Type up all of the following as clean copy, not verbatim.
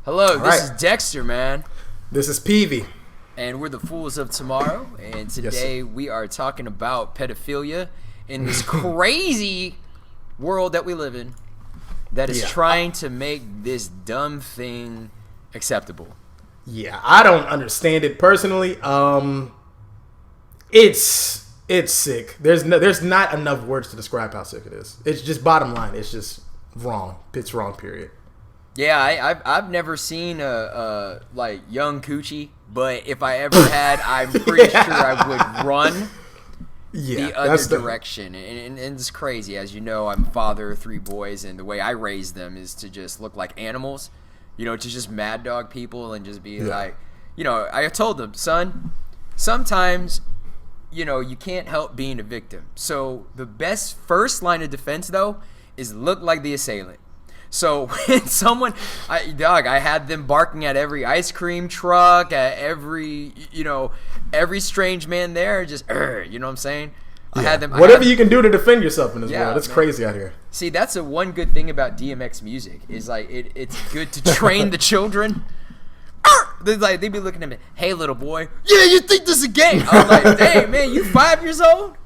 Hello, All this right. is Dexter, man. This is Peavy. And we're the Fools of Tomorrow. And today we are talking about pedophilia in this crazy world that we live in that is trying to make this dumb thing acceptable. Yeah, I don't understand it personally. It's sick. There's not enough words to describe how sick it is. It's just bottom line. It's just wrong. It's wrong. Period. Yeah, I've never seen a like young coochie, but if I ever had, I'm pretty sure I would run the other direction. And it's crazy. As you know, I'm a father of 3 boys, and the way I raise them is to just look like animals, to just mad dog people and just be like, I told them, son, sometimes, you can't help being a victim. So the best first line of defense, though, is look like the assailant. So when someone, I had them barking at every ice cream truck, at every strange man there, just, you know what I'm saying? Yeah. I had them. Whatever you can do to defend yourself in this world. It's crazy out here. See, that's the one good thing about DMX music is like it's good to train the children. They'd be looking at me, hey little boy, yeah, you think this is a game? I was like, dang man, you 5 years old?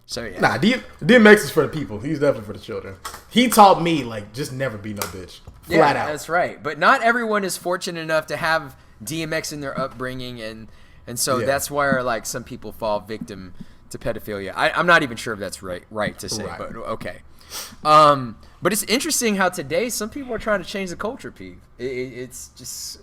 So yeah. Nah, DMX is for the people. He's definitely for the children. He taught me just never be no bitch. Flat out. That's right. But not everyone is fortunate enough to have DMX in their upbringing, and so that's where some people fall victim to pedophilia. I'm not even sure if that's right to say, but okay. But it's interesting how today some people are trying to change the culture, Pete. It's just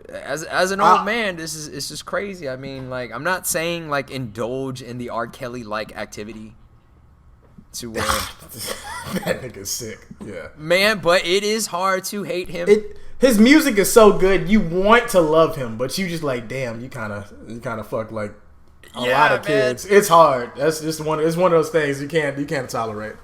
As an old man, it's just crazy. I mean, I'm not saying indulge in the R. Kelly activity to where that nigga's sick. Yeah, man, but it is hard to hate him. His music is so good, you want to love him, but you just damn, you kind of fuck a lot of kids. It's hard. That's just one of those things you can't tolerate.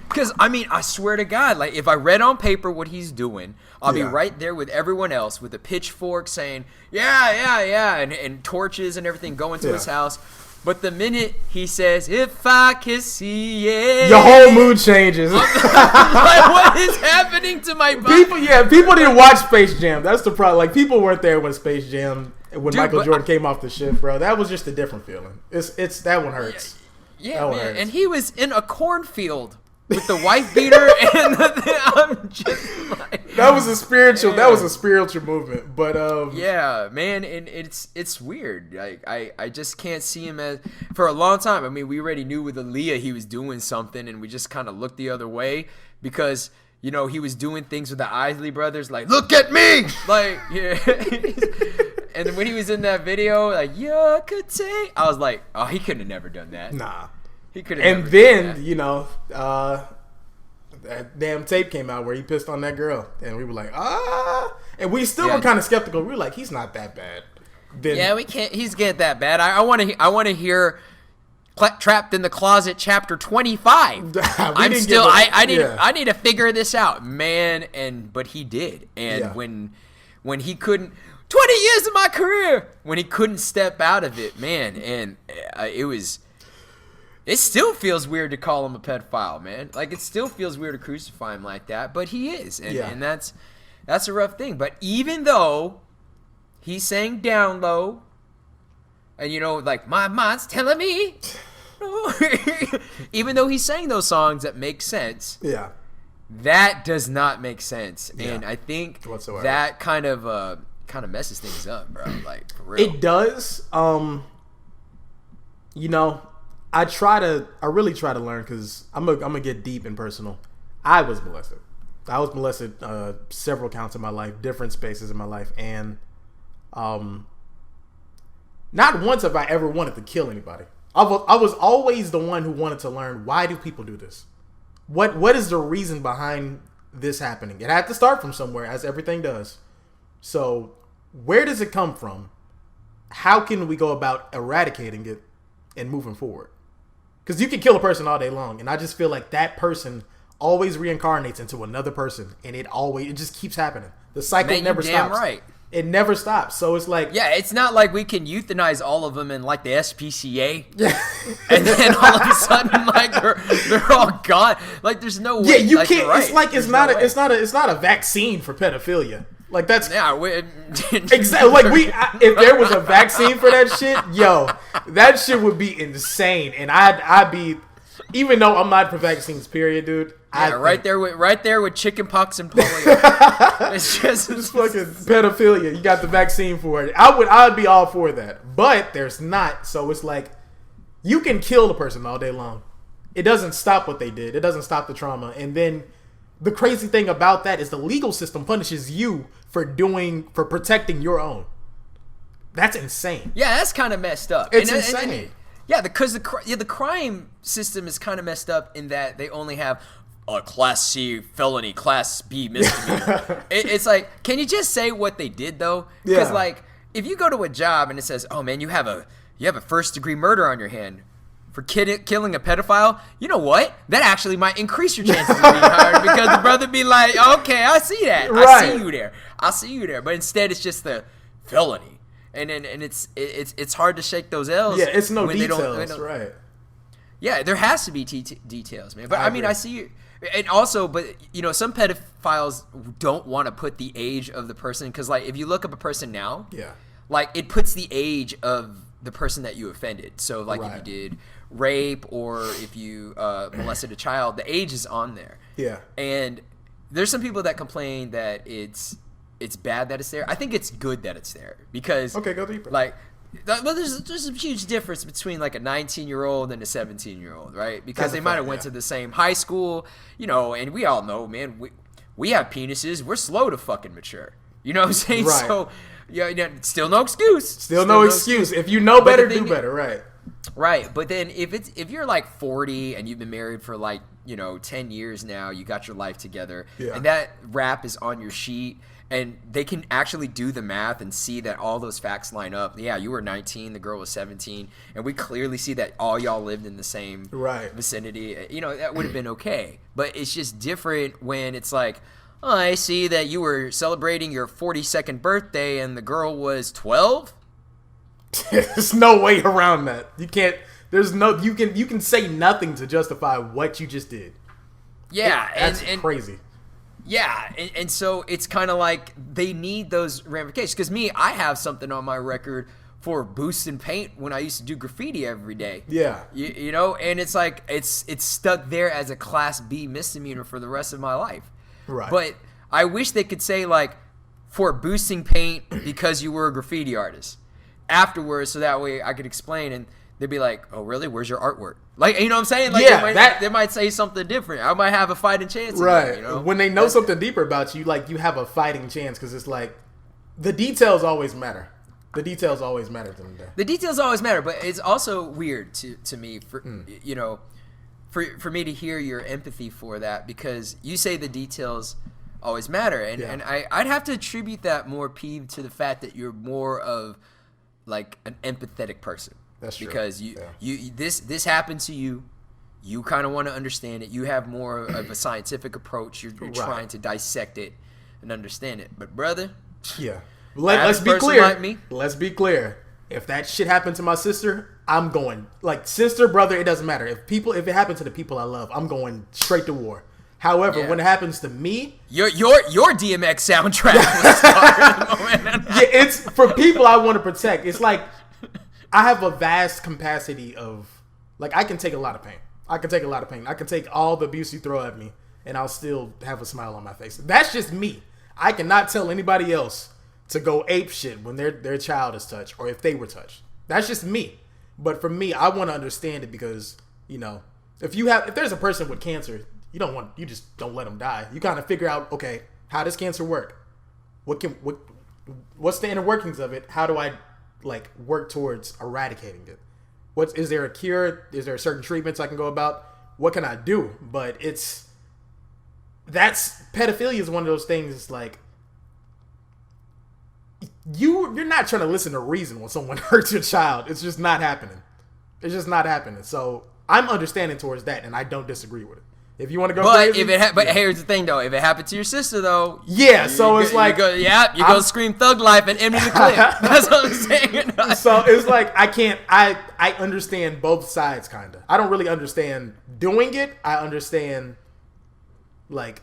Because, I swear to God, if I read on paper what he's doing, I'll be right there with everyone else with a pitchfork saying, yeah, and torches and everything going to his house. But the minute he says, if I can see it, your whole mood changes. What is happening to my body? People didn't watch Space Jam. That's the problem. People weren't there when Space Jam, Michael Jordan came off the ship, bro. That was just a different feeling. It's that one hurts. Yeah, man. Hurts. And he was in a cornfield with the wife beater and I'm just that was a spiritual movement, but yeah, man, and it's weird. I just can't see him as for a long time. I mean, we already knew with Aaliyah he was doing something, and we just kind of looked the other way because he was doing things with the Isley brothers, look at me, and then when he was in that video, you could take, I was like, oh, he couldn't have never done that. Nah. And then, that damn tape came out where he pissed on that girl. And we were like, and we still were kind of skeptical. We were like, he's not that bad. Then, we can't, he's getting that bad. I want to hear Trapped in the Closet chapter 25. I need to figure this out, man. But he did. And when he couldn't, 20 years of my career, when he couldn't step out of it, man. And it still feels weird to call him a pedophile, man. It still feels weird to crucify him like that, but he is, and that's a rough thing. But even though he's saying down low, and my mind's telling me, even though he's saying those songs that make sense, that does not make sense, and I think that kind of messes things up, bro. For real, it does. I really try to learn because I'm gonna get deep and personal. I was molested. Several counts in my life, different spaces in my life, and not once have I ever wanted to kill anybody. I was always the one who wanted to learn, why do people do this? What is the reason behind this happening? It had to start from somewhere, as everything does. So where does it come from? How can we go about eradicating it and moving forward? Because you can kill a person all day long, and I just feel like that person always reincarnates into another person, and it just keeps happening. The cycle never stops. Damn right. It never stops. So it's it's not like we can euthanize all of them in the SPCA, and then all of a sudden they're all gone. There's no way. Yeah, you can't. Right. It's not a vaccine for pedophilia. Like that's exactly like if there was a vaccine for that shit, yo, that shit would be insane, and I'd be, even though I'm not for vaccines, period, dude. Yeah, right there with chicken pox and polio. It's just fucking pedophilia. You got the vaccine for it. I'd be all for that, but there's not. So it's like you can kill the person all day long. It doesn't stop what they did. It doesn't stop the trauma. And then the crazy thing about that is the legal system punishes you for protecting your own. That's insane. Yeah, that's kind of messed up. It's insane. Yeah, because the crime system is kind of messed up in that they only have a Class C felony, Class B misdemeanor. It's like, can you just say what they did though? Because like, if you go to a job and it says, "Oh man, you have a first-degree murder on your hand for killing a pedophile," you know what? That actually might increase your chances of being hired because the brother be like, "Okay, I see that. Right. I see you there." But instead, it's just the felony. And it's hard to shake those L's. Yeah, it's no details, they don't, right? Yeah, there has to be details, man. But I mean, I see you, and also, but you know, some pedophiles don't want to put the age of the person because, like, if you look up a person now, like it puts the age of the person that you offended. So, like, if you did rape or if you molested a child, the age is on there. Yeah, and there's some people that complain that it's bad that it's there. I think it's good that it's there because go deeper. Like, there's a huge difference between like a 19-year-old and a 17-year-old, right? Because they might have went to the same high school, you know. And we all know, man, we have penises. We're slow to fucking mature. You know what I'm saying? Right. So yeah, still no excuse. Still no excuse. If you know better, do better. Right. Right. But then if you're like 40 and you've been married for like, you know, 10 years now, you got your life together, and that rap is on your sheet. And they can actually do the math and see that all those facts line up. Yeah, you were 19, the girl was 17, and we clearly see that all y'all lived in the same vicinity. You know, that would have been okay. But it's just different when it's like, oh, I see that you were celebrating your 42nd birthday and the girl was 12. There's no way around that. You can't. There's no. You can say nothing to justify what you just did. Yeah, that's crazy. Yeah, and so it's kind of like they need those ramifications. Because I have something on my record for boosting paint when I used to do graffiti every day. Yeah. You know, and it's like, it's stuck there as a Class B misdemeanor for the rest of my life. Right. But I wish they could say, like, for boosting paint because you were a graffiti artist afterwards, so that way I could explain, and they'd be like, "Oh, really? Where's your artwork?" Like, you know what I'm saying? Like, they might say something different. I might have a fighting chance. Right. Again, you know? When they know something deeper about you, like, you have a fighting chance because it's like the details always matter. The details always matter to them. The details always matter, but it's also weird to me for you know, for me to hear your empathy for that, because you say the details always matter, and I'd have to attribute that more, Peeve, to the fact that you're more of like an empathetic person. That's true. Because you this happened to you. You kind of want to understand it. You have more of a scientific approach. You're trying to dissect it and understand it. But brother, let's be clear. Like me, let's be clear. If that shit happened to my sister, I'm going, like, sister, brother, it doesn't matter. If it happened to the people I love, I'm going straight to war. However, when it happens to me, your DMX soundtrack will start in the moment. It's for people I want to protect. It's like I have a vast capacity of, like, I can take a lot of pain. I can take all the abuse you throw at me, and I'll still have a smile on my face. That's just me. I cannot tell anybody else to go ape shit when their child is touched, or if they were touched. That's just me. But for me, I want to understand it because, you know, if there's a person with cancer, you just don't let them die. You kind of figure out, okay, how does cancer work? What's the inner workings of it? How do I, like, work towards eradicating it? Is there a cure? Is there certain treatments I can go about? What can I do? But pedophilia is one of those things, like, you're not trying to listen to reason when someone hurts your child. It's just not happening. So I'm understanding towards that, and I don't disagree with it. If you want to go crazy, but here's the thing though. If it happened to your sister though, you go scream thug life and empty the clip. That's what I'm saying. So it's like I understand both sides kind of. I don't really understand doing it. I understand, like,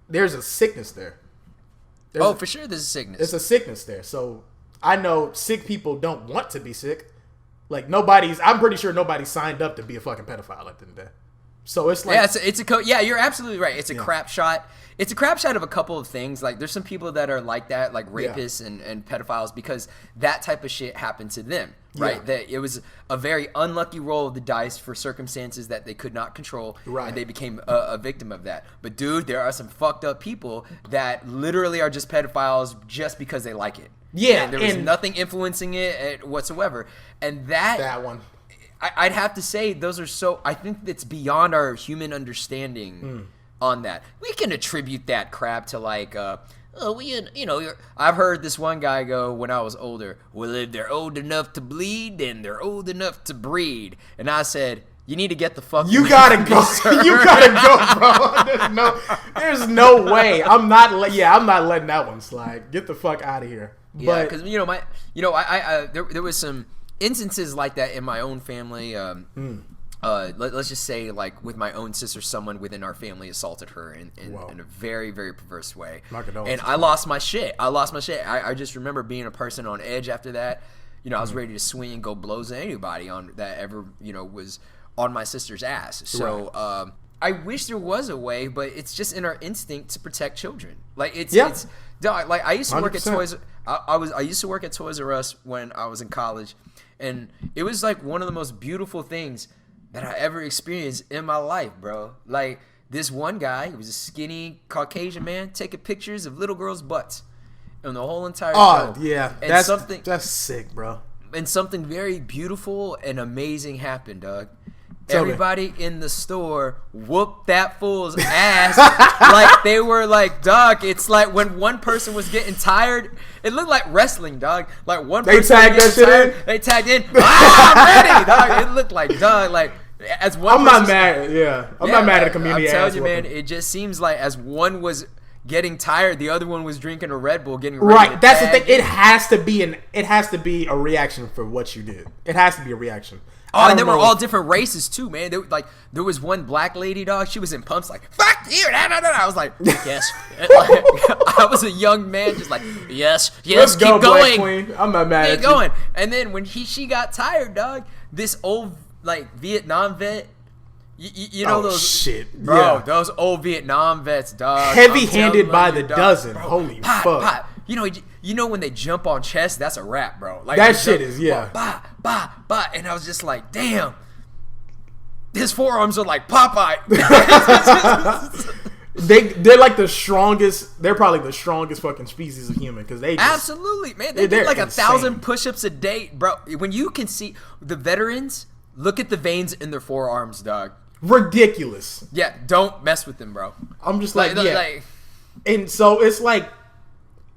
there's a sickness there. For sure, there's a sickness. It's a sickness there. So I know sick people don't want to be sick. Like I'm pretty sure nobody signed up to be a fucking pedophile at the end of the day. So it's like you're absolutely right. It's a crap shot. It's a crap shot of a couple of things. Like there's some people that are like that, like rapists and pedophiles, because that type of shit happened to them, right? Yeah. That it was a very unlucky roll of the dice for circumstances that they could not control, right? And they became a victim of that. But dude, there are some fucked up people that literally are just pedophiles just because they like it. Yeah, and there was nothing influencing it whatsoever. And that one. I'd have to say those are so. I think it's beyond our human understanding on that. We can attribute that crap to like, I've heard this one guy go when I was older. Well, if they're old enough to bleed, then they're old enough to breed. And I said, you need to get the fuck. You gotta go. You gotta go, bro. There's no way. I'm not letting that one slide. Get the fuck out of here. Yeah, because there was some instances like that in my own family. Let's just say, like with my own sister, someone within our family assaulted her in a very, very perverse way. And I lost my shit. I just remember being a person on edge after that. I was ready to swing and go blows at anybody on that ever was on my sister's ass. So I wish there was a way, but it's just in our instinct to protect children. Like it's like I used to work 100%. I used to work at Toys R Us when I was in college. And it was like one of the most beautiful things that I ever experienced in my life, bro. Like this one guy, he was a skinny Caucasian man, taking pictures of little girls' butts and the whole entire show. Oh, yeah. And that's sick, bro. And something very beautiful and amazing happened, dog. Tell Everybody in the store whooped that fool's ass like they were like, dog, it's like when one person was getting tired, it looked like wrestling, dog. Like one person tagged that shit in? They tagged in. I'm ready, dog. It looked like, dog, like as one I'm not mad, I'm not mad at a community. I'm telling you, man, it just seems like as one was getting tired, the other one was drinking a Red Bull, getting ready. Right, that's the thing. It has to be a reaction for what you did. It has to be a reaction. Oh, and they were all different races too, man. There was one black lady, dog. She was in pumps, like "fuck you." I was like, "Yes." I was a young man, just like, "Yes, Let's keep go, going." Black Queen. I'm not mad at you. Going. And then when she got tired, dog, this old like Vietnam vet, you know those shit, bro, those old Vietnam vets, dog, heavy-handed by the dozen. Bro, holy fuck. You know when they jump on chest, that's a wrap, bro. Like that shit is and I was just like, damn, his forearms are like Popeye. They're like the strongest. They're probably the strongest fucking species of human because they just, absolutely, man. They did like 1,000 push-ups a day, bro. When you can see the veterans, look at the veins in their forearms, dog. Ridiculous. Yeah, don't mess with them, bro. I'm just like. And so it's like.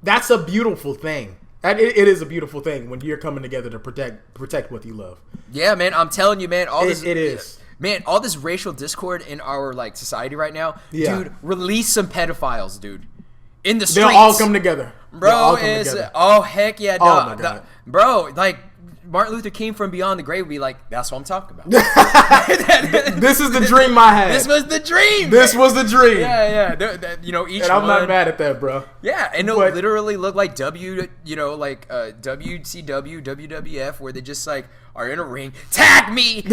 That's a beautiful thing. It is a beautiful thing when you're coming together to protect what you love. Yeah, man. I'm telling you, man. It is. Man, all this racial discord in our like society right now, dude. Release some pedophiles, dude. In the streets, they'll all come together, bro. Oh heck yeah, dog. Oh my God. Bro. Like Martin Luther King from beyond the grave would be like, that's what I'm talking about. This is the dream I had. This was the dream. This was the dream. Yeah. Each and I'm not mad at that, bro. Yeah, and it'll literally look like WCW, WWF, where they just like are in a ring. Tag me.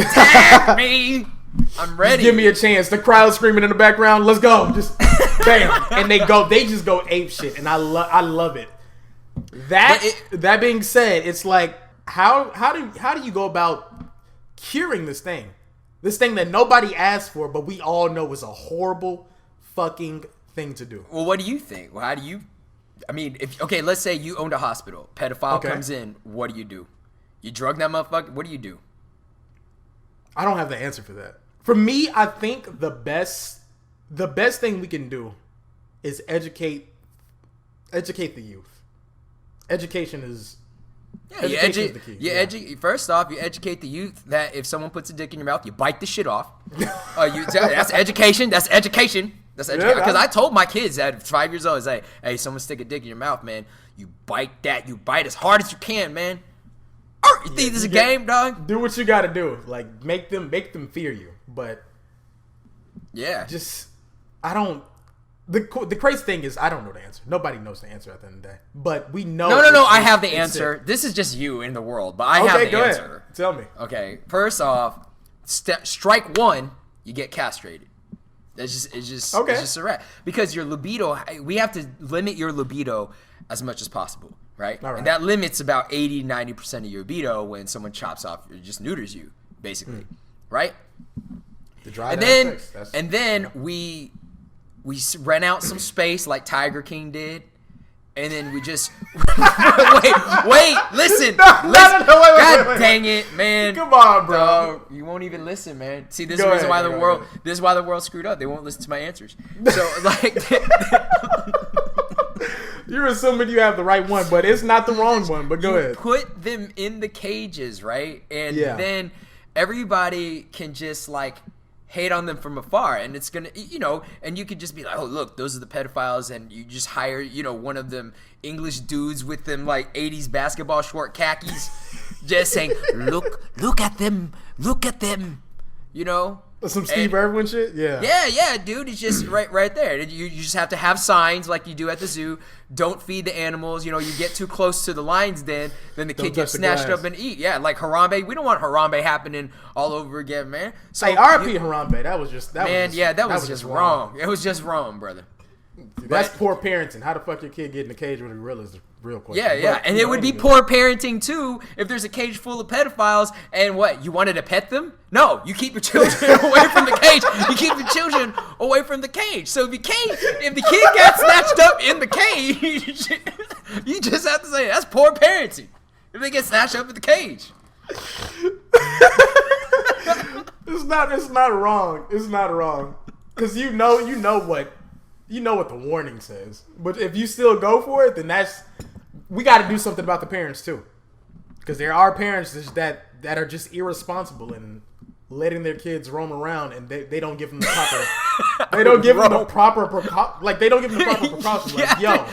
I'm ready. Just give me a chance. The crowd screaming in the background. Let's go. Just bam, and they just go ape shit, and I love it. That being said, it's like. How do you go about curing this thing that nobody asked for, but we all know is a horrible fucking thing to do? Well, what do you think? Well, how do you? I mean, let's say you owned a hospital, pedophile comes in, what do? You drug that motherfucker? What do you do? I don't have the answer for that. For me, I think the best thing we can do is educate the youth. Education is. Yeah, first off, you educate the youth that if someone puts a dick in your mouth, you bite the shit off. That's education. That's education. Because I told my kids at 5 years old, hey, someone stick a dick in your mouth, man. You bite that. You bite as hard as you can, man. You think this is a game, dog? Do what you got to do. Like make them fear you. But yeah, just I don't The crazy thing is, I don't know the answer. Nobody knows the answer at the end of the day. But we know. No. I have the answer. This is just you in the world, but I have the answer. Ahead. Tell me. Okay. First off, strike one, you get castrated. It's just a wrap. Because your libido, we have to limit your libido as much as possible, right? All right. And that limits about 80-90% of your libido when someone chops off or just neuters you, basically, right? And then we rent out some space like Tiger King did, and then we just wait, listen. Wait. God dang it, man! Come on, bro. Dog, you won't even listen, man. See, this is why the world screwed up. They won't listen to my answers. So like, you're assuming you have the right one, but it's not the wrong one. But go ahead. Put them in the cages, right? And then everybody can just like hate on them from afar, and it's gonna, and you could just be like, oh look, those are the pedophiles, and you just hire, one of them English dudes with them like 80s basketball short khakis, just saying, look at them, Some Steve Irwin shit, yeah, dude. It's just right there. You just have to have signs like you do at the zoo. Don't feed the animals. You get too close to the lion's den, then the kid gets snatched up and eat. Yeah, like Harambe. We don't want Harambe happening all over again, man. So, hey, R.I.P. Harambe. That was just wrong. It was just wrong, brother. That's poor parenting. How the fuck your kid get in a cage with a gorilla is the real question. Yeah. And it would be poor parenting, too, if there's a cage full of pedophiles and you wanted to pet them? No, you keep your children away from the cage. You keep your children away from the cage. So if the kid got snatched up in the cage, you just have to say, that's poor parenting. If they get snatched up in the cage. It's not wrong. It's not wrong. Because you know what the warning says. But if you still go for it, then we got to do something about the parents too. Because there are parents that are just irresponsible and letting their kids roam around, and they don't give them the proper. They don't give them the proper precautions. Like, yo,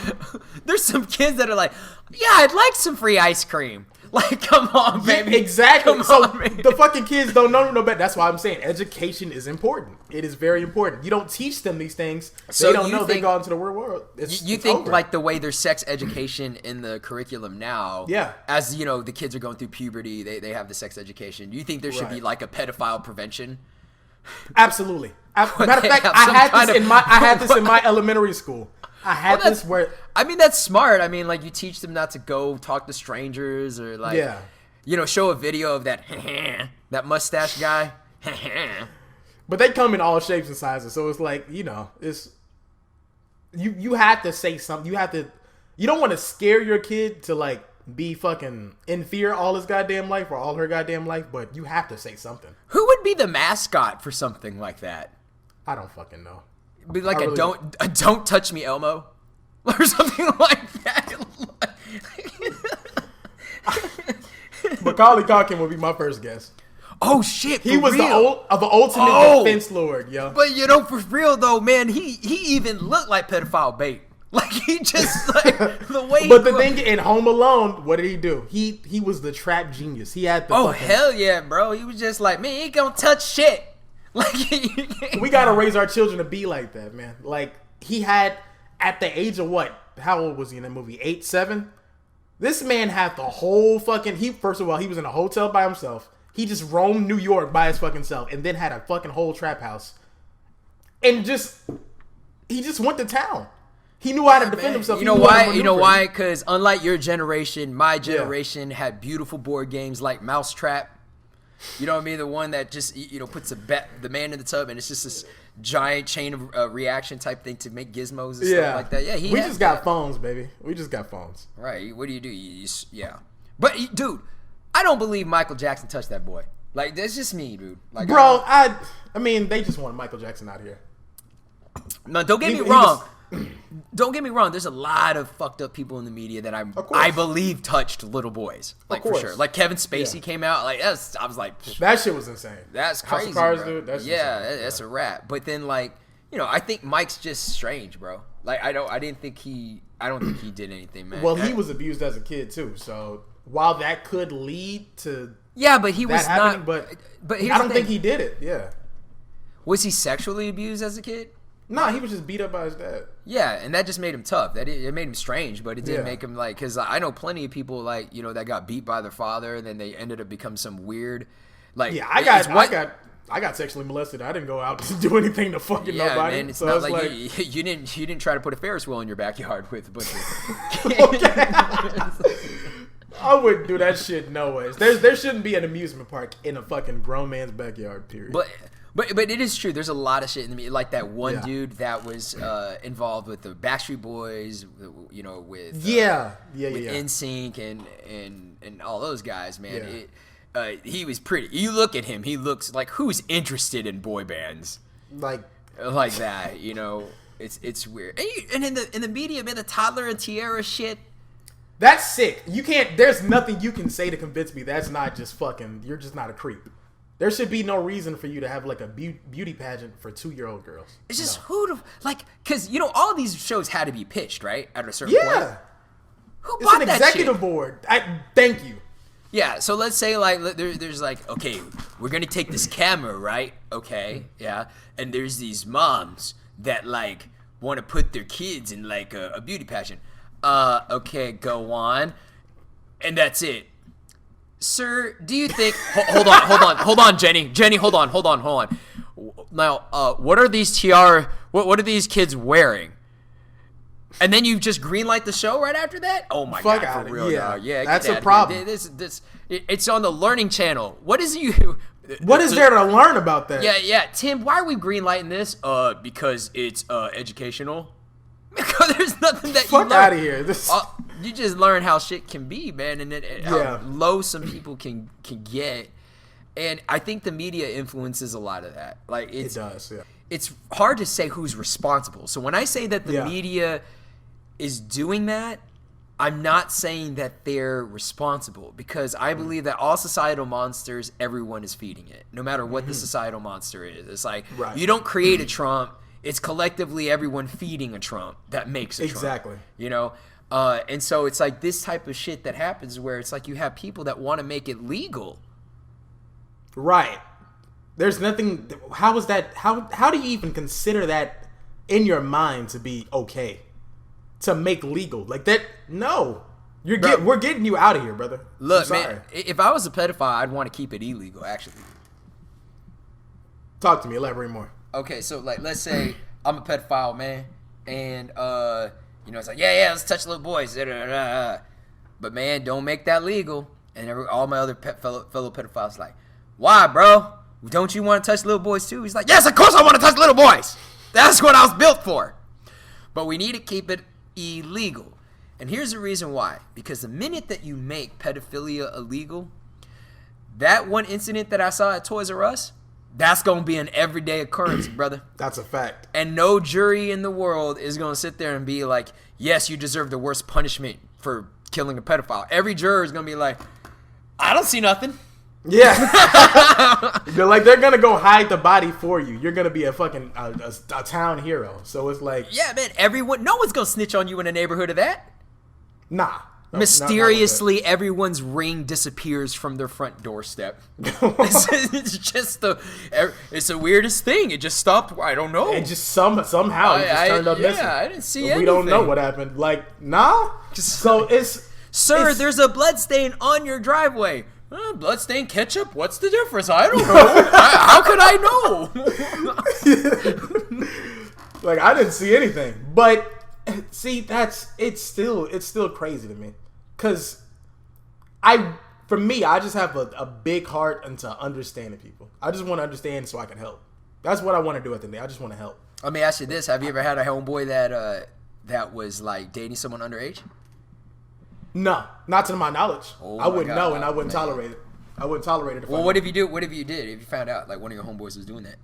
there's some kids that are like, yeah, I'd like some free ice cream. Like, come on, baby. Yeah, exactly. The fucking kids don't know no better. That's why I'm saying education is important. It is very important. You don't teach them these things. So they don't know. They go out into the real world. You think like the way there's sex education in the curriculum now? Yeah. As the kids are going through puberty, they have the sex education. Do you think there should be like a pedophile prevention? Absolutely. Matter of fact, I had this in my elementary school. I mean, that's smart. I mean, like, you teach them not to go talk to strangers or, like, show a video of that mustache guy. But they come in all shapes and sizes. So it's like, it's you have to say something. You don't want to scare your kid to, like, be fucking in fear all his goddamn life or all her goddamn life, but you have to say something. Who would be the mascot for something like that? I don't fucking know. Be like don't touch me, Elmo, or something like that. Macaulay Culkin would be my first guess. Oh shit! He was the ultimate defense lord, yo. But for real though, man, he even looked like pedophile bait. Like he just like the way. But the thing in Home Alone, what did he do? He was the trap genius. He had the. Hell yeah, bro! He was just like, man, he ain't gonna touch shit. Like we gotta raise our children to be like that, man. Like he had at the age of what? How old was he in that movie? 8, 7? This man had the whole fucking. First of all, he was in a hotel by himself. He just roamed New York by his fucking self, and then had a fucking whole trap house. And he just went to town. He knew how to defend himself. You know why? Because unlike your generation, my generation had beautiful board games like Mousetrap. You know what I mean? The one that just puts the man in the tub, and it's just this giant chain of reaction type thing to make gizmos and stuff like that. Yeah, we just got phones, baby. We just got phones. Right? What do you do? But dude, I don't believe Michael Jackson touched that boy. Like that's just me, dude. Like, bro, I mean, they just wanted Michael Jackson out here. No, don't get me wrong. Don't get me wrong. There's a lot of fucked up people in the media that I believe touched little boys, like for sure. Like Kevin Spacey came out, like I was like, that shit was insane. That's crazy, House of Cards, dude. That's that's a wrap. But then like I think Mike's just strange, bro. Like I don't think he did anything, man. Well, he was abused as a kid too. So while that could lead to but he was not. But I don't think he did it. Yeah. Was he sexually abused as a kid? Nah, he was just beat up by his dad. Yeah, and that just made him tough. It made him strange, but it didn't make him like, because I know plenty of people like, you know, that got beat by their father and then they ended up becoming some weird, like. Yeah, I got sexually molested. I didn't go out to do anything to fucking nobody. Man, it's so not like you didn't try to put a Ferris wheel in your backyard with a bunch of. I wouldn't do that shit no ways. There shouldn't be an amusement park in a fucking grown man's backyard. Period. But it is true. There's a lot of shit in the media. Like that one dude that was involved with the Backstreet Boys, you know, with NSYNC and all those guys, man. Yeah. He was pretty. You look at him, he looks like who's interested in boy bands, like that. You know, it's weird. And in the media, man, the toddler and tiara shit. That's sick. You can't. There's nothing you can say to convince me that's not just fucking. You're just not a creep. There should be no reason for you to have like a beauty pageant for 2-year-old girls. It's just because you know all these shows had to be pitched right at a certain point. Who bought that shit? It's an executive board. Thank you. Yeah, so let's say like there's like, okay, we're gonna take this camera, right? Okay, yeah, and there's these moms that like want to put their kids in like a beauty pageant. Okay, go on, and that's it. Sir, do you think? Hold on, Jenny, hold on. Now, what are these tiara? What are these kids wearing? And then you just greenlight the show right after that? Oh my God, for real, dog. Yeah, that's a problem. It's on the Learning Channel. What is there to learn about that? Yeah. Tim, why are we greenlighting this? Because it's educational. Because there's nothing that you learn. Fuck out of here. You just learn how shit can be, man, and how low some people can get. And I think the media influences a lot of that. Like it does. Yeah. It's hard to say who's responsible. So when I say that the media is doing that, I'm not saying that they're responsible, because I believe that all societal monsters, everyone is feeding it, no matter what the societal monster is. It's like you don't create a Trump. It's collectively everyone feeding a Trump that makes a Trump. Exactly. You know? And so it's like this type of shit that happens where it's like you have people that want to make it legal. Right. There's nothing. How is that? How do you even consider that in your mind to be okay? To make legal like that? No. We're getting you out of here, brother. Look, man. If I was a pedophile, I'd want to keep it illegal. Actually. Talk to me. Elaborate more. Okay, so like, let's say I'm a pedophile, man, and you know, it's like, yeah, let's touch little boys, but man, don't make that legal. And all my other fellow pedophiles like, why, bro? Don't you want to touch little boys too? He's like, yes, of course I want to touch little boys. That's what I was built for. But we need to keep it illegal. And here's the reason why. Because the minute that you make pedophilia illegal, that one incident that I saw at Toys R Us, that's going to be an everyday occurrence, brother. That's a fact. And no jury in the world is going to sit there and be like, yes, you deserve the worst punishment for killing a pedophile. Every juror is going to be like, I don't see nothing. Yeah. They're going to go hide the body for you. You're going to be a fucking a town hero. So it's like... Yeah, man. No one's going to snitch on you in a neighborhood of that. Nah. Mysteriously, everyone's ring disappears from their front doorstep. It's just it's the weirdest thing. It just stopped. I don't know. It just somehow it just turned up missing. Yeah, I didn't see anything. We don't know what happened. Like, nah. So it's... Sir, there's a bloodstain on your driveway. Bloodstain ketchup? What's the difference? I don't know. How could I know? Like, I didn't see anything. But, see, it's still crazy to me. Because for me, I just have a big heart into understanding people. I just want to understand so I can help. That's what I want to do at the end. I just want to help. Let me ask you this. Have you ever had a homeboy that was, like, dating someone underage? No. Not to my knowledge. I wouldn't know, and I wouldn't tolerate it. I wouldn't tolerate it. Well, what if you did? If you found out, like, one of your homeboys was doing that?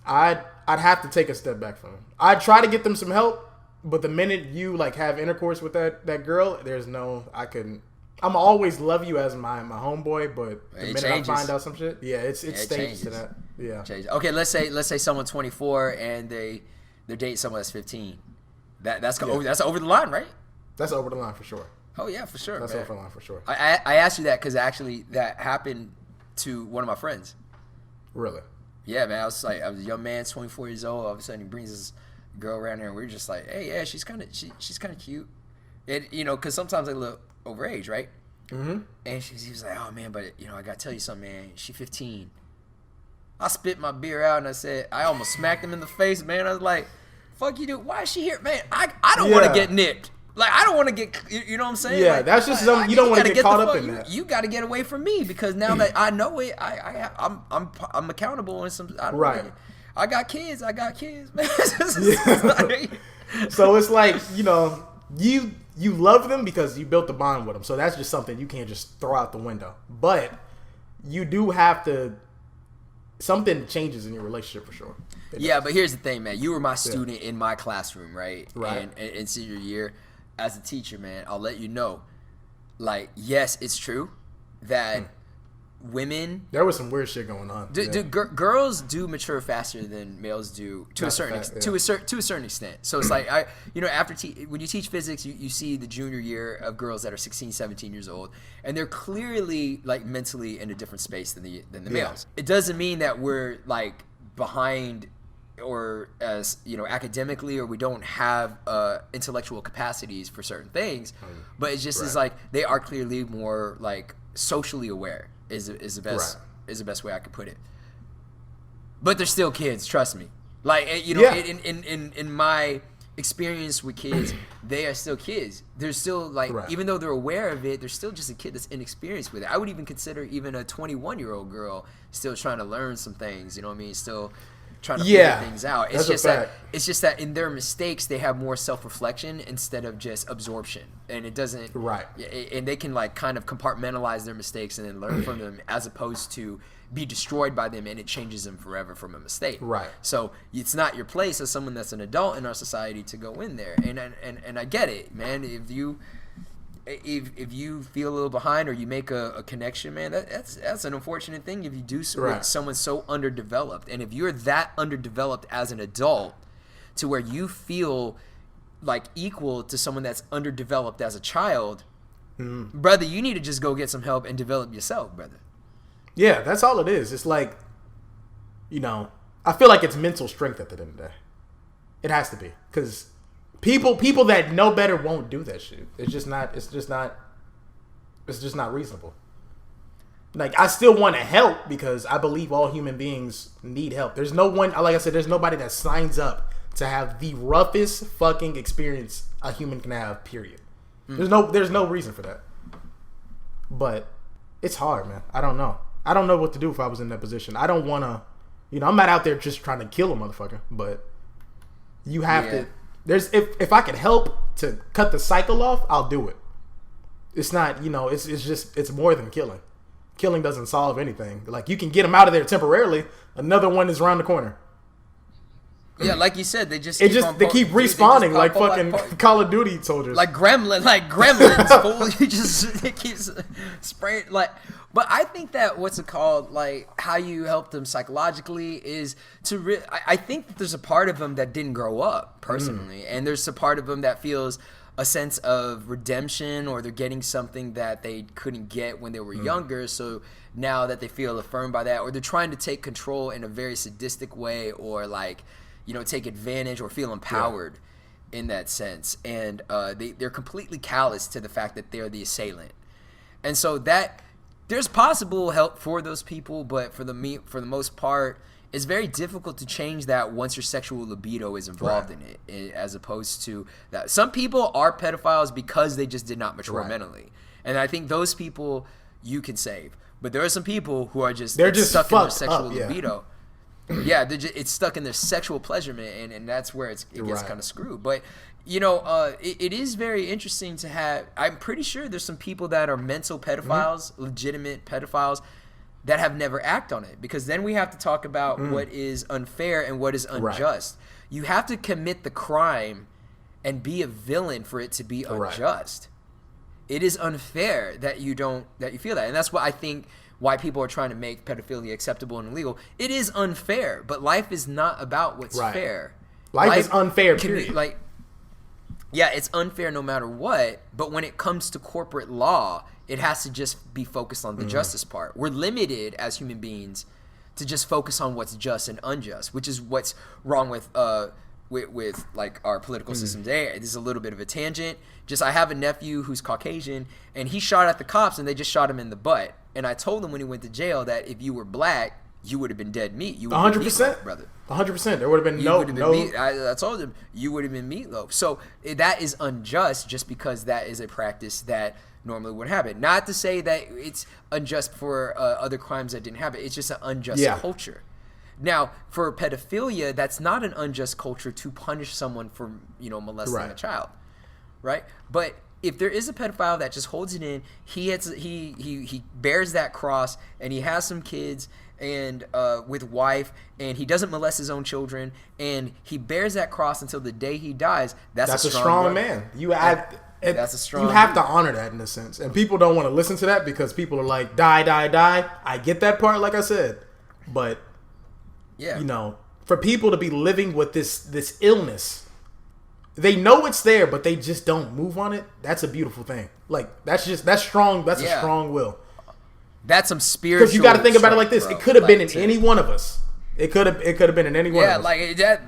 I'd have to take a step back from him. I'd try to get them some help. But the minute you like have intercourse with that girl, there's no, I couldn't. I'm always love you as my homeboy, but the minute I find out some shit, it stages to that. Yeah. Okay, let's say someone's 24 and they're dating someone that's 15. That's over the line, right? That's over the line for sure. Oh yeah, for sure. That's over the line for sure. I asked you that because actually that happened to one of my friends. Really? Yeah, man. I was a young man, 24 years old. All of a sudden, he brings this girl around here, and we're just like, hey, yeah, she's kind of cute. And because sometimes they look overage, right? Mm-hmm. And he was like, oh man, but I gotta tell you something, man. She's 15. I spit my beer out and I said, I almost smacked him in the face, man. I was like, fuck you, dude. Why is she here, man? I don't want to get nipped. Like, I don't want to get, you know what I'm saying? Yeah, like, that's just something you don't want to get caught up in that. You got to get away from me because now that I know it, I'm accountable in some. I got kids, man. So it's like you love them because you built a bond with them. So that's just something you can't just throw out the window. But you do have to. Something changes in your relationship for sure. Yeah, but here's the thing, man. You were my student in my classroom, right? Right. And in senior year, as a teacher, man, I'll let you know. Like, yes, it's true that women. There was some weird shit going on. Girls do mature faster than males do to a certain extent. So it's like when you teach physics, you see the junior year of girls that are 16, 17 years old, and they're clearly like mentally in a different space than the males. It doesn't mean that we're like behind or as academically, or we don't have intellectual capacities for certain things, but it's just is like they are clearly more like socially aware is the best way I could put it. But they're still kids, trust me. Like in my experience with kids, they are still kids. They're still like even though they're aware of it, they're still just a kid that's inexperienced with it. I would even consider even a 21-year-old girl still trying to learn some things. You know what I mean? Still trying to figure things out. It's just that in their mistakes they have more self-reflection instead of just absorption, and it doesn't and they can like kind of compartmentalize their mistakes and then learn from them, as opposed to be destroyed by them and it changes them forever from a mistake. So it's not your place as someone that's an adult in our society to go in there, and I get it, man. If you feel a little behind or you make a connection, man, that's an unfortunate thing if you do with someone so underdeveloped. And if you're that underdeveloped as an adult to where you feel like equal to someone that's underdeveloped as a child, brother, you need to just go get some help and develop yourself, brother. Yeah, that's all it is. It's like, I feel like it's mental strength at the end of the day. It has to be, because People that know better won't do that shit. It's just not reasonable. Like, I still want to help because I believe all human beings need help. There's no one, like I said, there's nobody that signs up to have the roughest fucking experience a human can have, period. There's no reason for that. But it's hard, man. I don't know what to do if I was in that position. I don't want to, I'm not out there just trying to kill a motherfucker, but you have to. If I could help to cut the cycle off, I'll do it. It's not, it's more than killing. Killing doesn't solve anything. Like, you can get them out of there temporarily. Another one is around the corner. Yeah, like you said, they keep respawning like fucking Call of Duty soldiers. Like gremlins. It keeps spraying But I think that like how you help them psychologically is to I think that there's a part of them that didn't grow up personally, and there's a part of them that feels a sense of redemption, or they're getting something that they couldn't get when they were younger. So now that they feel affirmed by that, or they're trying to take control in a very sadistic way, or like take advantage or feel empowered in that sense, and they're completely callous to the fact that they're the assailant, and so that. There's possible help for those people, but for the most part, it's very difficult to change that once your sexual libido is involved in it, as opposed to that. Some people are pedophiles because they just did not mature mentally, and I think those people you can save. But there are some people who are just stuck in their sexual libido. Yeah, it's stuck in their sexual pleasurement, and that's where it gets kind of screwed. But it is very interesting to have. I'm pretty sure there's some people that are mental pedophiles, legitimate pedophiles, that have never acted on it. Because then we have to talk about what is unfair and what is unjust. You have to commit the crime and be a villain for it to be unjust. It is unfair that you feel that, and that's what I think. Why people are trying to make pedophilia acceptable and illegal. It is unfair, but life is not about what's fair. Life is unfair, period. It's unfair no matter what, but when it comes to corporate law, it has to just be focused on the justice part. We're limited as human beings to just focus on what's just and unjust, which is what's wrong with like our political system today. This is a little bit of a tangent. Just I have a nephew who's Caucasian, and he shot at the cops, and they just shot him in the butt. And I told him when he went to jail that if you were black, you would have been dead meat. You 100%, brother. 100%. There would have been no. Meat. I told him you would have been meatloaf. So that is unjust, just because that is a practice that normally would happen. Not to say that it's unjust for other crimes that didn't happen. It's just an unjust culture. Now, for pedophilia, that's not an unjust culture to punish someone for molesting a child, right? But if there is a pedophile that just holds it in, he bears that cross, and he has some kids and with wife, and he doesn't molest his own children, and he bears that cross until the day he dies. That's a strong man. That's a strong. You have to honor that in a sense, and people don't want to listen to that because people are like, die, die, die. I get that part, like I said, but for people to be living with this illness, they know it's there, but they just don't move on it. That's a beautiful thing. Like that's strong. That's a strong will. That's some spiritual. Because you got to think about it like this: bro. It could have been in any one of us. It could have been in any one of us. Yeah, like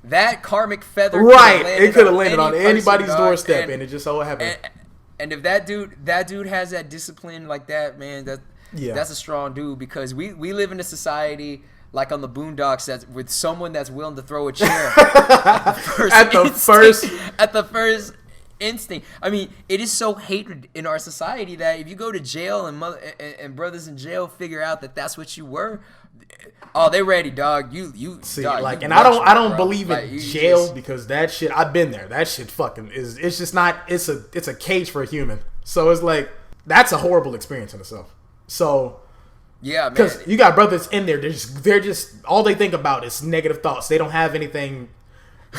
that karmic feather. Right. It could have landed on anybody's doorstep, and it just so happened. And if that dude has that discipline like that, man, that's a strong dude. Because we live in a society like on the Boondocks that's with someone that's willing to throw a chair at the first instinct. I mean, it is so hated in our society that if you go to jail and brothers in jail figure out that that's what you were, oh, they ready, dog. You see, dog, like, and I don't believe in jail because that shit. I've been there. That shit fucking is. It's just not. It's a cage for a human. So it's like that's a horrible experience in itself. So. Yeah, man. Because you got brothers in there. They're just all they think about is negative thoughts. They don't have anything.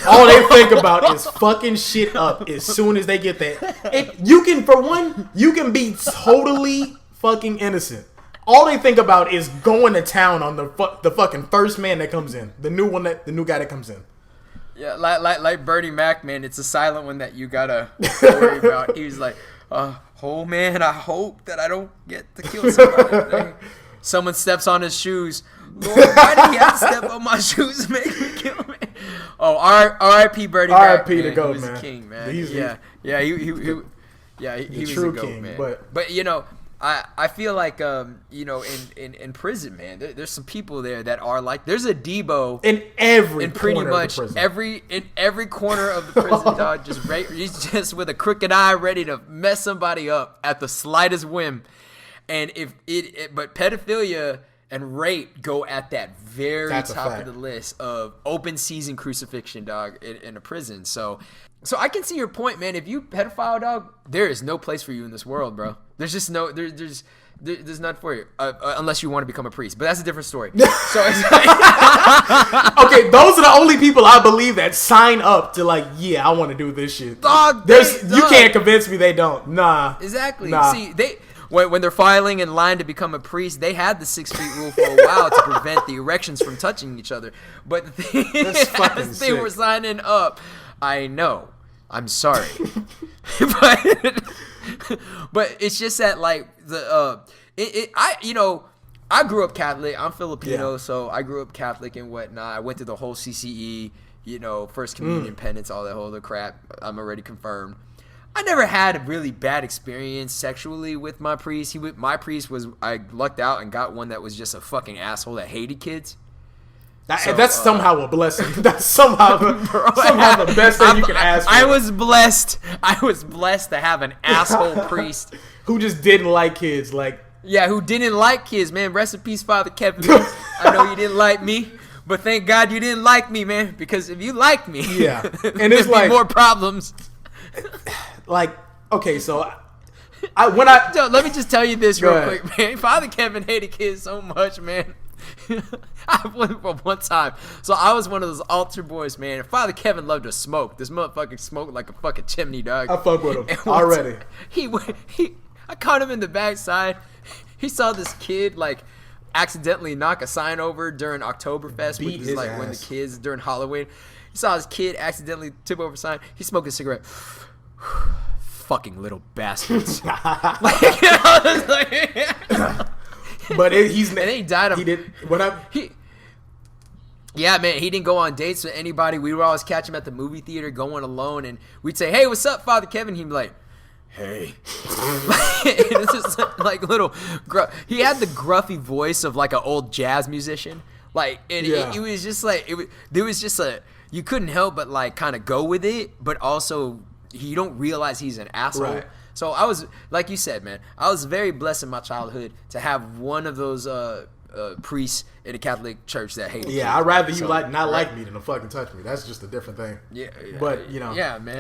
All they think about is fucking shit up as soon as they get there. You can be totally fucking innocent. All they think about is going to town on the fucking first man that comes in, the new guy that comes in. Yeah, like Bernie Mac, man. It's a silent one that you gotta worry about. He was like, "Oh man, I hope that I don't get to kill somebody today." Someone steps on his shoes. Lord, why did he have to step on my shoes and make me kill me? Oh, R.I.P. Bernie Mac. R.I.P. to go, man. He was a king, man. He was a goat, man. But I feel like in prison, man, there's some people there that are like, there's a Debo in pretty much every corner of the prison, dog. He's just with a crooked eye, ready to mess somebody up at the slightest whim. And but pedophilia and rape go at that very top of the list of open season crucifixion, dog, in a prison. So I can see your point, man. If you pedophile, dog, there is no place for you in this world, bro. There's just there's none for you unless you want to become a priest. But that's a different story. So it's like, okay, those are the only people I believe that sign up to like, yeah, I want to do this shit. Dog, you can't convince me they don't. Nah. Exactly. Nah. See, when they're filing in line to become a priest, they had the 6 feet rule for a while to prevent the erections from touching each other. But the thing is, as they were signing up, I know. I'm sorry. but it's just that, like, I grew up Catholic. I'm Filipino, so I grew up Catholic and whatnot. I went through the whole CCE, First Communion, penance, all that whole other crap. I'm already confirmed. I never had a really bad experience sexually with my priest. I lucked out and got one that was just a fucking asshole that hated kids. That's somehow a blessing. That's somehow the best thing you can ask for. I was blessed to have an asshole priest who just didn't like kids. Who didn't like kids, man. Rest in peace, Father Kevin. I know you didn't like me, but thank God you didn't like me, man. Because if you liked me, and it's there'd be more problems. Okay, so let me just tell you this real quick, man. Father Kevin hated kids so much, man. I went for one time. So I was one of those altar boys, man. Father Kevin loved to smoke. This motherfucker smoked like a fucking chimney, dog. I fuck with him already. I caught him in the backside. He saw this kid accidentally knock a sign over during Oktoberfest, which is when the kids during Halloween. He saw his kid accidentally tip over a sign. He's smoking a cigarette. Fucking little bastards. But and then he died of... He did... What up? Yeah, man, he didn't go on dates with anybody. We would always catch him at the movie theater going alone, and we'd say, "Hey, what's up, Father Kevin?" He'd be like, "Hey." It's just like little... He had the gruffy voice of like an old jazz musician. Like, and it was just like... There was just a... You couldn't help but like kind of go with it, but also you don't realize he's an asshole. Right. So I was, like you said, man, I was very blessed in my childhood to have one of those priests in a Catholic church that hated. Yeah, I'd rather you like me than to fucking touch me. That's just a different thing. Yeah. But you know, yeah, man.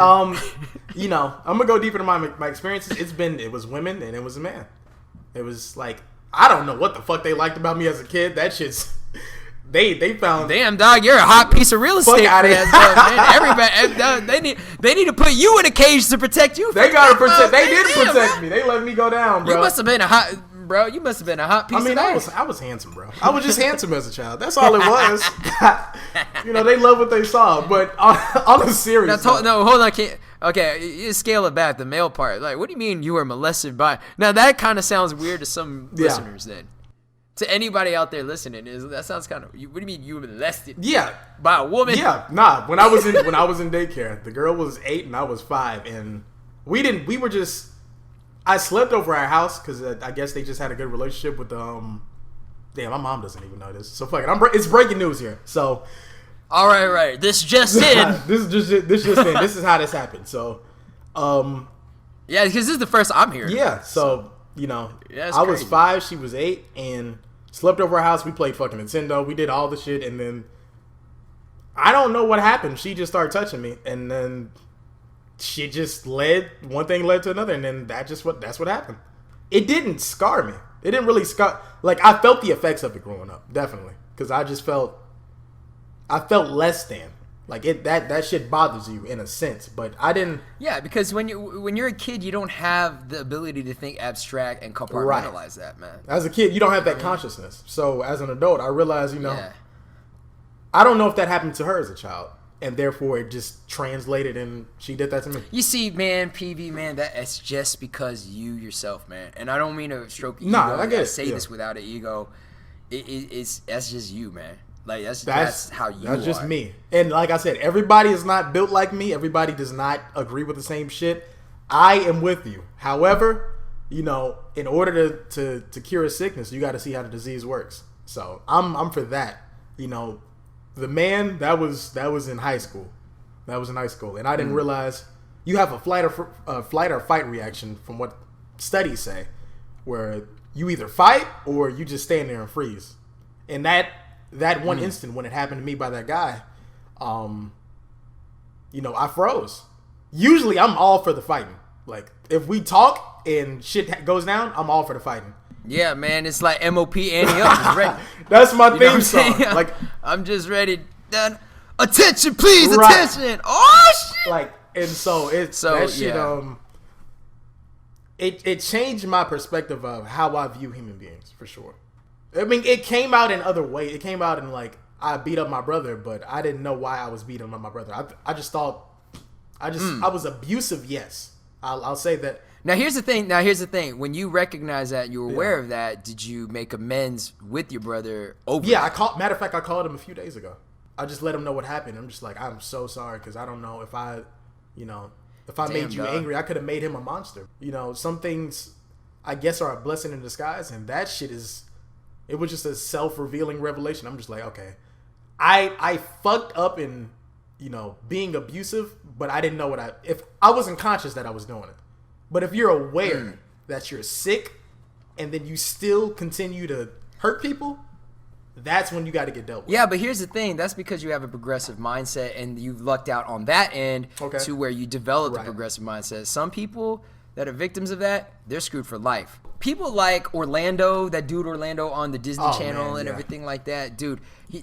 You know, I'm gonna go deeper into my experiences. It was women and it was a man. It was like, I don't know what the fuck they liked about me as a kid. That shit's. They found. Damn, dog, you're a hot piece of real estate. Man. Everybody, they need to put you in a cage to protect you. They gotta protect. They did protect me. They let me go down, bro. You must have been a hot piece. I mean, I was handsome, bro. I was just handsome as a child. That's all it was. You know, they love what they saw. But on a serious note, no, hold on. Okay, you scale it back. The male part. Like, what do you mean you were molested by? Now that kind of sounds weird to some listeners. Then. To anybody out there listening, that sounds kind of. What do you mean you were molested? Yeah, by a woman. Yeah, nah. When I was in daycare, the girl was 8 and I was 5, and we were just. I slept over our house because I guess they just had a good relationship with the. Damn, my mom doesn't even know this. So fuck it. It's breaking news here. So. All right. This just in. This just in. This is how this happened. So. Yeah, because this is the first I'm hearing. Yeah. So. You know, I was 5, she was 8, and slept over our house. We played fucking Nintendo. We did all the shit, and then I don't know what happened. She just started touching me, and then she just one thing led to another, and then that's what happened. It didn't scar me. It didn't really scar. Like, I felt the effects of it growing up, definitely, because I felt less than. Like that shit bothers you in a sense, but I didn't. Yeah, because when you're a kid, you don't have the ability to think abstract and compartmentalize that, man. As a kid, you don't have that consciousness. So as an adult, I realized, I don't know if that happened to her as a child, and therefore it just translated, and she did that to me. You see, man, PV, man, that's just because you yourself, man. And I don't mean to stroke ego. Nah, I guess say this without an ego. That's just you, man. Like that's how you are. That's just me. And like I said, everybody is not built like me. Everybody does not agree with the same shit. I am with you. However, in order to cure a sickness, you got to see how the disease works. So I'm for that. The man that was in high school. That was in high school, and I didn't realize you have a flight or fight reaction from what studies say, where you either fight or you just stand there and freeze. And that one instant when it happened to me by that guy, I froze. Usually I'm all for the fighting. Like, if we talk and shit goes down, I'm all for the fighting. Yeah, man, it's like MOP Annie up is ready. That's my theme song. Like, I'm just ready. Attention, please, right. Attention. Oh shit. Like, and so that shit. It changed my perspective of how I view human beings, for sure. I mean, it came out in other ways. It came out in, like, I beat up my brother, but I didn't know why I was beating up my brother. I just thought, I was abusive, yes. I'll say that. Now, here's the thing. When you recognize that, you were aware of that, did you make amends with your brother over that? Matter of fact, I called him a few days ago. I just let him know what happened. I'm just like, I'm so sorry, because I don't know if I made you angry, I could have made him a monster. Some things, I guess, are a blessing in disguise, and that shit it was just a self-revealing revelation. I'm just like, okay, I fucked up in, being abusive, but I didn't know if I wasn't conscious that I was doing it. But if you're aware that you're sick and then you still continue to hurt people, that's when you got to get dealt with. Yeah, but here's the thing. That's because you have a progressive mindset and you've lucked out on that end to where you developed a progressive mindset. Some people that are victims of that, they're screwed for life. People like Orlando, that dude Orlando on the Disney Channel and everything like that. Dude, he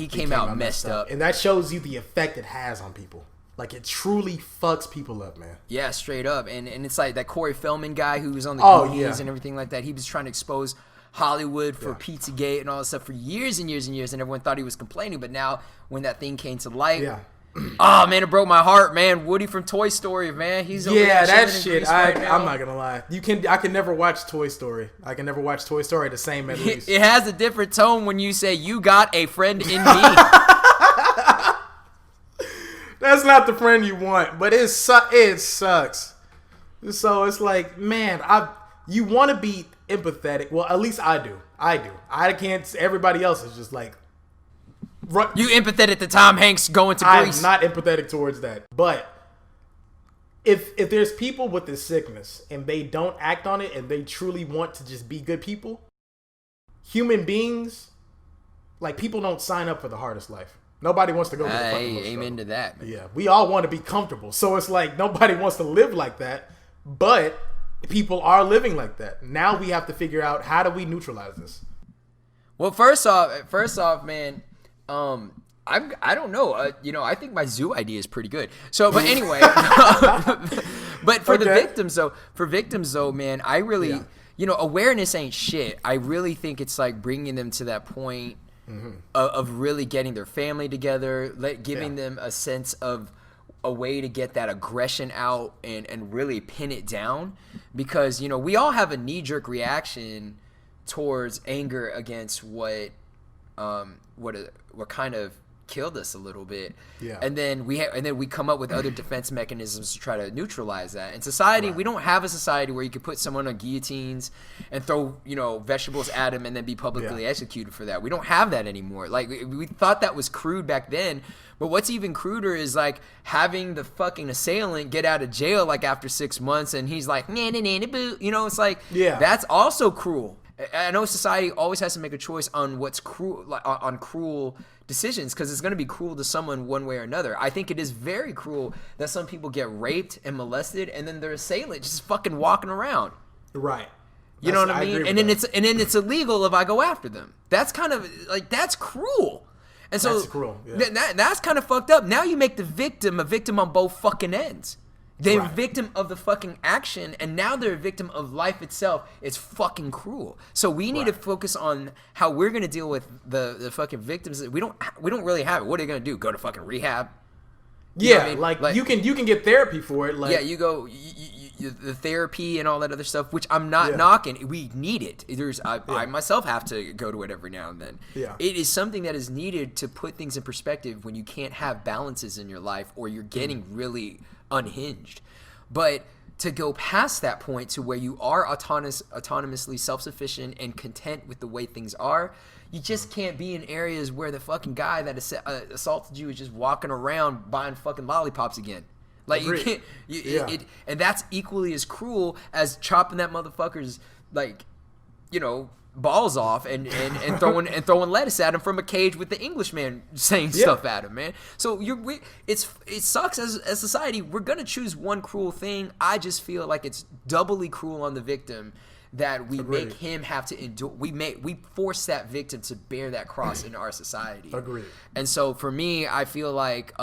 came out messed up. And that shows you the effect it has on people. Like, it truly fucks people up, man. Yeah, straight up. And it's like that Corey Feldman guy who was on the Goonies and everything like that. He was trying to expose Hollywood for Pizzagate and all that stuff for years and years and years, and everyone thought he was complaining. But now, when that thing came to light, Oh man, it broke my heart, man. Woody from Toy Story, man. He's over yeah, there that shit. I'm not gonna lie. I can never watch Toy Story. I can never watch Toy Story the same at least. It has a different tone when you say you got a friend in me. That's not the friend you want, but it sucks. So it's like, man, you want to be empathetic. Well, at least I do. I can't. Everybody else is just like. You empathetic to Tom Hanks going to Greece? I'm not empathetic towards that. But if there's people with this sickness and they don't act on it and they truly want to just be good people, human beings, like people don't sign up for the hardest life. Nobody wants to go to the fucking amen to that, man. Yeah, we all want to be comfortable. So it's like nobody wants to live like that, but people are living like that. Now we have to figure out how do we neutralize this? Well, first off, man, I don't know. I think my zoo idea is pretty good. So, but anyway, but for victims though, man, I really, awareness ain't shit. I really think it's like bringing them to that point of really getting their family together, giving them a sense of a way to get that aggression out and really pin it down, because we all have a knee-jerk reaction towards anger against what kind of killed us a little bit, and then we come up with other defense mechanisms to try to neutralize that. In society, we don't have a society where you could put someone on guillotines and throw vegetables at them and then be publicly executed for that. We don't have that anymore. Like we thought that was crude back then, but what's even cruder is like having the fucking assailant get out of jail like after 6 months and he's like nah, nah, nah, nah, boo. It's like that's also cruel. I know society always has to make a choice on what's cruel, on cruel decisions, because it's going to be cruel to someone one way or another. I think it is very cruel that some people get raped and molested, and then their assailant just fucking walking around. Right. You know what I mean? And then it's illegal if I go after them. That's kind of like that's cruel. And so that's cruel. Yeah. That's kind of fucked up. Now you make the victim a victim on both fucking ends. They're a victim of the fucking action, and now they're a victim of life itself. It's fucking cruel. So we need to focus on how we're gonna deal with the fucking victims. We don't really have it. What are they gonna do? Go to fucking rehab? You know what I mean? Like you can get therapy for it. Like you go the therapy and all that other stuff, which I'm not knocking. We need it. I myself have to go to it every now and then. Yeah. It is something that is needed to put things in perspective when you can't have balances in your life or you're getting really unhinged. But to go past that point to where you are autonomously self-sufficient and content with the way things are, you just can't be in areas where the fucking guy that assaulted you is just walking around buying fucking lollipops again. Like Agreed. You can't, and that's equally as cruel as chopping that motherfucker's balls off and throwing lettuce at him from a cage with the Englishman saying stuff at him, man. So it sucks as a society. We're gonna choose one cruel thing. I just feel like it's doubly cruel on the victim that we make him have to endure. We force that victim to bear that cross in our society. Agreed. And so for me, I feel like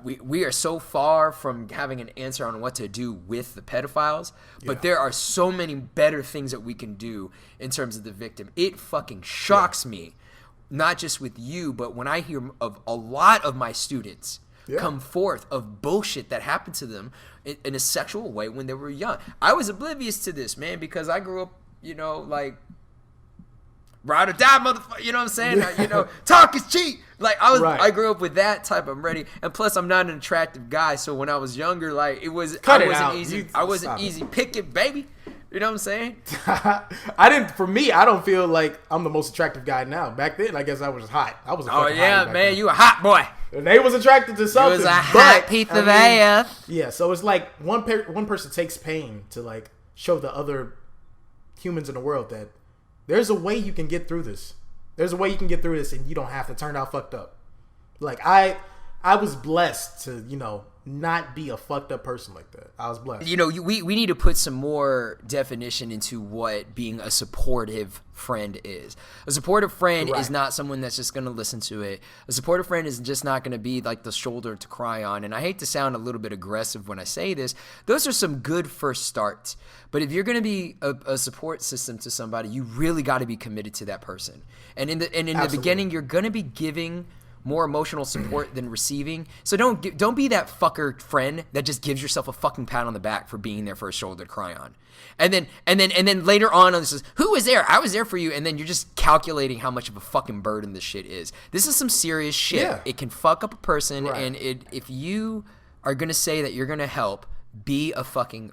we are so far from having an answer on what to do with the pedophiles, but there are so many better things that we can do in terms of the victim. It fucking shocks me, not just with you, but when I hear of a lot of my students come forth of bullshit that happened to them in a sexual way when they were young. I was oblivious to this, man, because I grew up, like ride or die, motherfucker. You know what I'm saying? Talk is cheap. Like I grew up with that type. I'm ready, and plus I'm not an attractive guy. So when I was younger, like I wasn't easy picking, baby. You know what I'm saying? I don't feel like I'm the most attractive guy now. Back then, I guess I was hot. I was. Man, then. You a hot boy. And they was attracted to something. You was a hot piece of ass. Yeah, so it's like one person takes pain to like show the other humans in the world that there's a way you can get through this. There's a way you can get through this, and you don't have to turn out fucked up. Like I was blessed to not be a fucked up person like that. I was blessed. We need to put some more definition into what being a supportive friend is. A supportive friend is not someone that's just going to listen to it. A supportive friend is just not going to be like the shoulder to cry on. And I hate to sound a little bit aggressive when I say this. Those are some good first starts. But if you're going to be a support system to somebody, you really got to be committed to that person. And in the beginning, you're going to be giving more emotional support than receiving. So don't be that fucker friend that just gives yourself a fucking pat on the back for being there for a shoulder to cry on. And then later on this is, who was there? I was there for you. And then you're just calculating how much of a fucking burden this shit is. This is some serious shit. Yeah. It can fuck up a person. Right. And if you are going to say that you're going to help, be a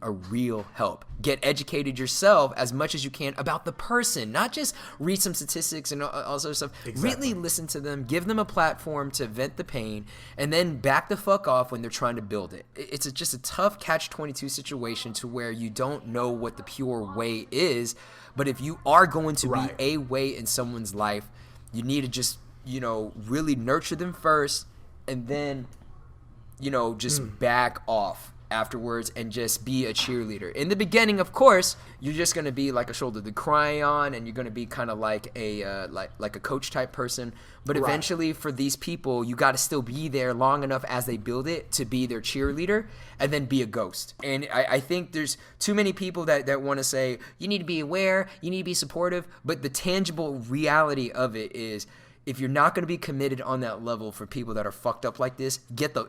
real help. Get educated yourself as much as you can about the person, not just read some statistics and all sorts of stuff. Exactly. Really listen to them, give them a platform to vent the pain, and then back the fuck off when they're trying to build it. It's just a tough catch-22 situation to where you don't know what the pure way is, but if you are going to be a way in someone's life, you need to just, really nurture them first, and then, just back off afterwards and just be a cheerleader. In the beginning, of course, you're just going to be like a shoulder to cry on, and you're going to be kind of like a like a coach type person, but eventually for these people, you got to still be there long enough as they build it to be their cheerleader, and then be a ghost. And I think there's too many people that want to say you need to be aware, you need to be supportive, but the tangible reality of it is, if you're not going to be committed on that level for people that are fucked up like this,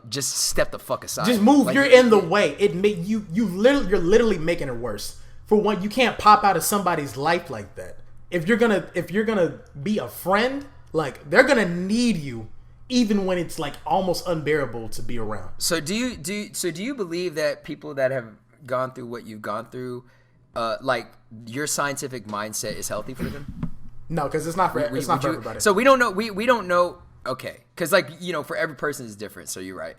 just step the fuck aside. Just move. Like, you're in the way. You're literally making it worse. For one, you can't pop out of somebody's life like that. If you're gonna be a friend, like, they're gonna need you, even when it's like almost unbearable to be around. So do you believe that people that have gone through what you've gone through, like, your scientific mindset is healthy for them? No, because it's not for everybody. So we don't know. We don't know. Okay, because for every person is different. So you're right.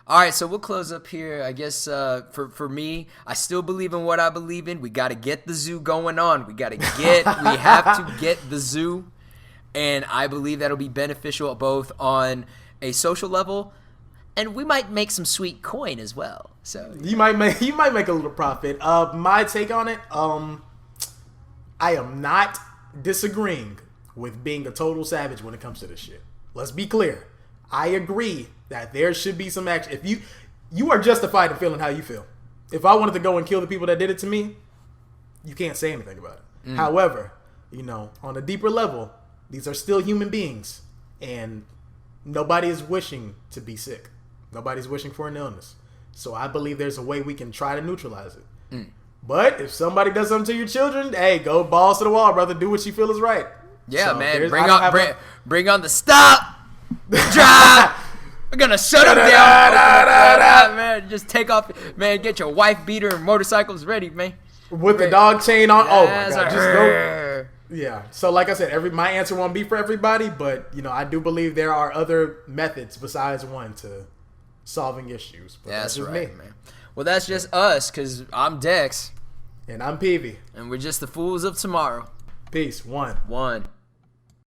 All right, so we'll close up here. I guess for me, I still believe in what I believe in. We got to get the zoo going on. We have to get the zoo, and I believe that'll be beneficial both on a social level, and we might make some sweet coin as well. So you might make a little profit. My take on it, I am not disagreeing with being a total savage when it comes to this shit. Let's be clear. I agree that there should be some action. If you are justified in feeling how you feel. If I wanted to go and kill the people that did it to me, you can't say anything about it. However, on a deeper level, these are still human beings, and nobody is wishing to be sick. Nobody's wishing for an illness. So I believe there's a way we can try to neutralize it. But if somebody does something to your children, hey, go balls to the wall, brother. Do what you feel is right. Yeah, so man. Bring on the stop. Drop. We're gonna shut them down. Man, just take off. Man, get your wife beater and motorcycles ready, man. With the dog chain on. Oh my god, just go. Yeah. So like I said, my answer won't be for everybody, but I do believe there are other methods besides one to solving issues. But that's right, man. Well, that's just us, because I'm Dex. And I'm Peavy. And we're just the fools of tomorrow. Peace. One.